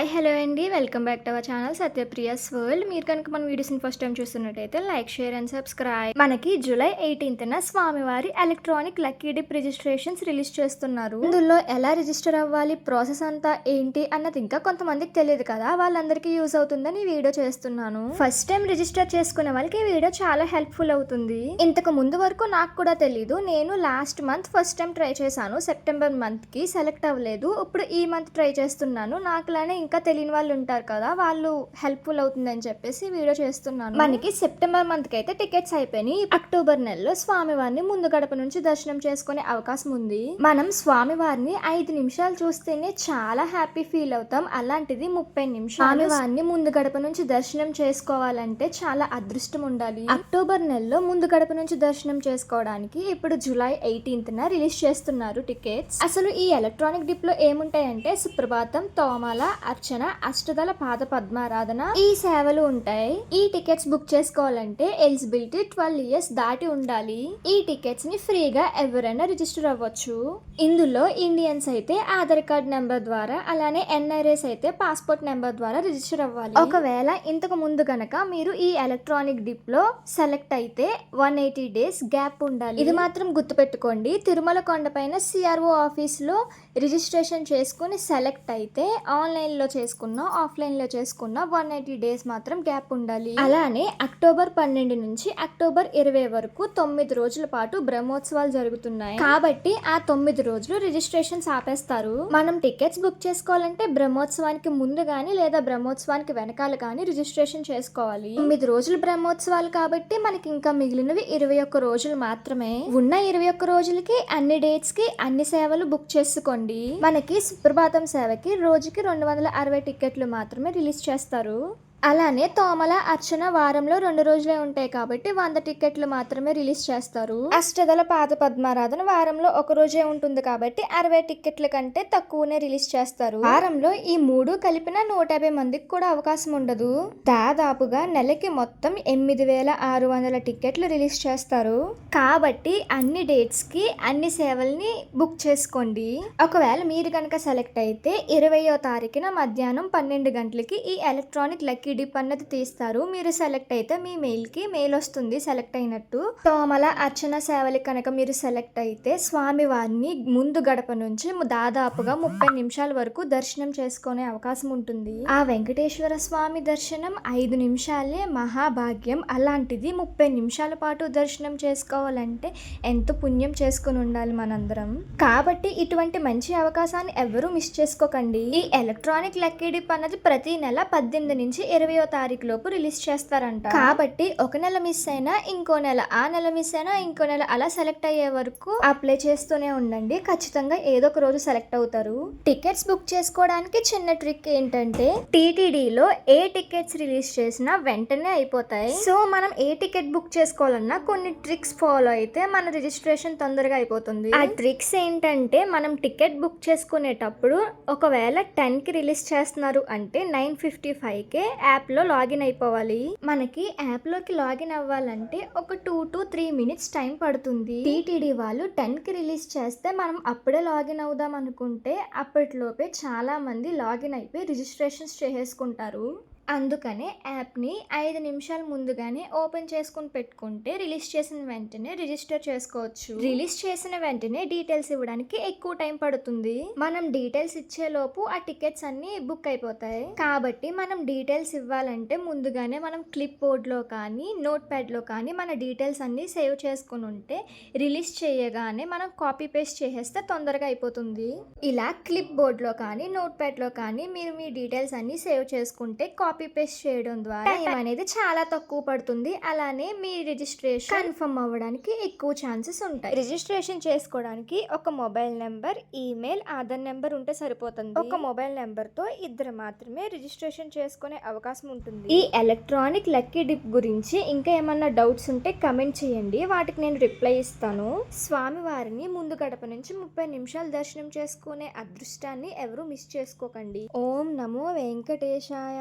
Hi hello అండి. Welcome back to our channel Satyapriya's world. మీరు కనుక మన వీడియోస్ని ఫస్ట్ టైం చూస్తున్నట్టయితే లైక్, షేర్ అండ్ సబ్స్క్రైబ్. మనకి జూలై 18న స్వామివారి electronic lucky dip registrations release చేస్తున్నారు. ఇందులో ఎలా రిజిస్టర్ అవ్వాలి, ప్రాసెస్ అంతా ఏంటి అన్నది ఇంకా కొంతమందికి తెలియదు కదా, వాళ్ళందరికీ యూజ్ అవుతుందని ఈ వీడియో చేస్తున్నాను. ఫస్ట్ టైం రిజిస్టర్ చేసుకునే వాళ్ళకి ఈ వీడియో చాలా హెల్ప్ఫుల్ అవుతుంది. ఇంతకు ముందు వరకు నాకు కూడా తెలీదు. నేను last month first time try చేశాను. సెప్టెంబర్ మంత్ కి సెలెక్ట్ అవ్వలేదు. ఇప్పుడు ఈ మంత్ ట్రై చేస్తున్నాను. నాకులానే ఇంకా తెలియని వాళ్ళు ఉంటారు కదా, వాళ్ళు హెల్ప్ఫుల్ అవుతుందని చెప్పేసి వీడియో చేస్తున్నాను. మనకి సెప్టెంబర్ మంత్ కి అయితే టికెట్స్ అయిపోయినాయి. అక్టోబర్ నెలలో స్వామివారిని ముందు గడప నుంచి దర్శనం చేసుకునే అవకాశం ఉంది. మనం స్వామివారిని 5 నిమిషాలు చూస్తేనే చాలా హ్యాపీ ఫీల్ అవుతాం. అలాంటిది 30 నిమిషాలు స్వామివారిని ముందు గడప నుంచి దర్శనం చేసుకోవాలంటే చాలా అదృష్టం ఉండాలి. అక్టోబర్ నెలలో ముందు గడప నుంచి దర్శనం చేసుకోవడానికి ఇప్పుడు జూలై 18న రిలీజ్ చేస్తున్నారు టికెట్స్. అసలు ఈ ఎలక్ట్రానిక్ డిప్ లో ఏముంటాయంటే సుప్రభాతం, తోమాల, అర్చన, అష్టదళ పాద పద్మారాధన ఈ సేవలు ఉంటాయి. ఈ టికెట్స్ బుక్ చేసుకోవాలంటే ఎలిజిబిలిటీ 12 ఇయర్స్ దాటి ఉండాలి. ఈ టికెట్స్ ని ఫ్రీగా ఎవరైనా రిజిస్టర్ అవ్వచ్చు. ఇందులో ఇండియన్స్ అయితే ఆధార్ కార్డ్ నెంబర్ ద్వారా, అలానే ఎన్ఆర్ఐస్ అయితే పాస్పోర్ట్ నెంబర్ ద్వారా రిజిస్టర్ అవ్వాలి. ఒకవేళ ఇంతకు ముందు గనక మీరు ఈ ఎలక్ట్రానిక్ డిప్ లో సెలెక్ట్ అయితే 180 డేస్ గ్యాప్ ఉండాలి. ఇది మాత్రం గుర్తుపెట్టుకోండి. తిరుమల కొండపైన సిఆర్ఓ ఆఫీస్ లో రిజిస్ట్రేషన్ చేసుకుని సెలెక్ట్ అయితే ఆన్లైన్ లో చేసుకున్నా, ఆఫ్లైన్ లో చేసుకున్నా 180 డేస్ మాత్రం గ్యాప్ ఉండాలి. అలానే అక్టోబర్ 12 నుంచి అక్టోబర్ 20 వరకు 9 రోజుల పాటు బ్రహ్మోత్సవాలు జరుగుతున్నాయి. కాబట్టి ఆ 9 రోజులు రిజిస్ట్రేషన్స్ ఆపేస్తారు. మనం టికెట్స్ బుక్ చేసుకోవాలంటే బ్రహ్మోత్సవానికి ముందు గానీ లేదా బ్రహ్మోత్సవానికి వెనకాల గానీ రిజిస్ట్రేషన్ చేసుకోవాలి. 9 రోజులు బ్రహ్మోత్సవాలు కాబట్టి మనకి ఇంకా మిగిలినవి 21 రోజులు మాత్రమే. ఉన్న 21 రోజులకి అన్ని డేట్స్ కి అన్ని సేవలు బుక్ చేసుకోండి. మనకి సుప్రభాతం సేవకి రోజుకి 260 టికెట్లు మాత్రమే రిలీజ్ చేస్తారు. అలానే తోమల, అర్చన వారంలో 2 రోజులే ఉంటాయి కాబట్టి 100 టికెట్లు మాత్రమే రిలీజ్ చేస్తారు. అష్టదళ పాద పద్మారాధన వారంలో 1 రోజే ఉంటుంది కాబట్టి 60 టికెట్ల కంటే తక్కువనే రిలీజ్ చేస్తారు. వారంలో ఈ 3 కలిపిన 150 మందికి కూడా అవకాశం ఉండదు. దాదాపుగా నెలకి మొత్తం 8600 టికెట్లు రిలీజ్ చేస్తారు. కాబట్టి అన్ని డేట్స్ కి అన్ని సేవల్ని బుక్ చేసుకోండి. ఒకవేళ మీరు కనుక సెలెక్ట్ అయితే 20వ తారీఖున మధ్యాహ్నం 12 గంటలకి ఈ ఎలక్ట్రానిక్ లక్కీ డిప్ అన్నది తీస్తారు. మీరు సెలెక్ట్ అయితే మీ మెయిల్ కి మెయిల్ వస్తుంది సెలెక్ట్ అయినట్టు. తోమల, అర్చన సేవలు కనుక మీరు సెలెక్ట్ అయితే స్వామి వారిని ముందు గడప నుంచి దాదాపుగా 30 నిమిషాల వరకు దర్శనం చేసుకునే అవకాశం ఉంటుంది. ఆ వెంకటేశ్వర స్వామి దర్శనం 5 నిమిషాలే మహాభాగ్యం. అలాంటిది 30 నిమిషాల పాటు దర్శనం చేసుకోవాలంటే ఎంత పుణ్యం చేసుకుని ఉండాలి మనందరం. కాబట్టి ఇటువంటి మంచి అవకాశాన్ని ఎవరూ మిస్ చేసుకోకండి. ఈ ఎలక్ట్రానిక్ లక్కీ డిప్ అన్నది ప్రతి నెల 18 నుంచి 20వ తారీఖు లోపు రిలీజ్ చేస్తారంట. కాబట్టి ఒక నెల మిస్ అయినా ఇంకో నెల, ఆ నెల మిస్ అయినా ఇంకో నెల, అలా సెలెక్ట్ అయ్యే వరకు అప్లై చేస్తూనే ఉండండి. ఖచ్చితంగా ఏదో ఒక రోజు సెలెక్ట్ అవుతారు. టికెట్స్ బుక్ చేసుకోవడానికి చిన్న ట్రిక్ ఏంటంటే టీటీడీలో ఏ టికెట్స్ రిలీజ్ చేసినా వెంటనే అయిపోతాయి. సో మనం ఏ టికెట్ బుక్ చేసుకోవాలన్నా కొన్ని ట్రిక్స్ ఫాలో అయితే మన రిజిస్ట్రేషన్ తొందరగా అయిపోతుంది. ఆ ట్రిక్స్ ఏంటంటే మనం టికెట్ బుక్ చేసుకునేటప్పుడు ఒకవేళ 10కి రిలీజ్ చేస్తున్నారు అంటే 9:55కే యాప్ లో లాగిన్ అయిపోవాలి. మనకి యాప్ లోకి లాగిన్ అవ్వాలంటే ఒక 2 to 3 మినిట్స్ టైం పడుతుంది. టీటీడీ వాళ్ళు 10కి రిలీజ్ చేస్తే మనం అప్పుడే లాగిన్ అవుదాం అనుకుంటే అప్పటిలోపే చాలా మంది లాగిన్ అయిపోయి రిజిస్ట్రేషన్స్ చేసేసుకుంటారు. అందుకనే యాప్ని 5 నిమిషాల ముందుగానే ఓపెన్ చేసుకుని పెట్టుకుంటే రిలీజ్ చేసిన వెంటనే రిజిస్టర్ చేసుకోవచ్చు. రిలీజ్ చేసిన వెంటనే డీటెయిల్స్ ఇవ్వడానికి ఎక్కువ టైం పడుతుంది. మనం డీటెయిల్స్ ఇచ్చేలోపు ఆ టికెట్స్ అన్ని బుక్ అయిపోతాయి. కాబట్టి మనం డీటెయిల్స్ ఇవ్వాలంటే ముందుగానే మనం క్లిప్ బోర్డ్లో కానీ నోట్ ప్యాడ్లో కానీ మన డీటెయిల్స్ అన్ని సేవ్ చేసుకుని ఉంటే రిలీజ్ చేయగానే మనం కాపీ పేస్ట్ చేసేస్తే తొందరగా అయిపోతుంది. ఇలా క్లిప్ బోర్డ్లో కానీ నోట్ ప్యాడ్లో కానీ మీరు మీ డీటెయిల్స్ అన్ని సేవ్ చేసుకుంటే కాపీ పేస్ట్ చేయడం ద్వారా టైం అనేది చాలా తక్కువ పడుతుంది. అలానే మీ రిజిస్ట్రేషన్ కన్ఫర్మ్ అవ్వడానికి ఎక్కువ ఛాన్సెస్ ఉంటాయి. రిజిస్ట్రేషన్ చేసుకోవడానికి ఒక mobile number, email, Aadhaar number ఉంటే సరిపోతుంది. ఒక మొబైల్ నెంబర్ తో 2 మాత్రమే రిజిస్ట్రేషన్ చేసుకునే అవకాశం ఉంటుంది. ఈ ఎలక్ట్రానిక్ లక్కీ డిప్ గురించి ఇంకా ఏమన్నా డౌట్స్ ఉంటే కమెంట్ చేయండి, వాటికి నేను రిప్లై ఇస్తాను. స్వామి వారిని ముందు గడప నుంచి 30 నిమిషాలు దర్శనం చేసుకునే అదృష్టాన్ని ఎవరు మిస్ చేసుకోకండి. ఓం నమో వెంకటేశాయ.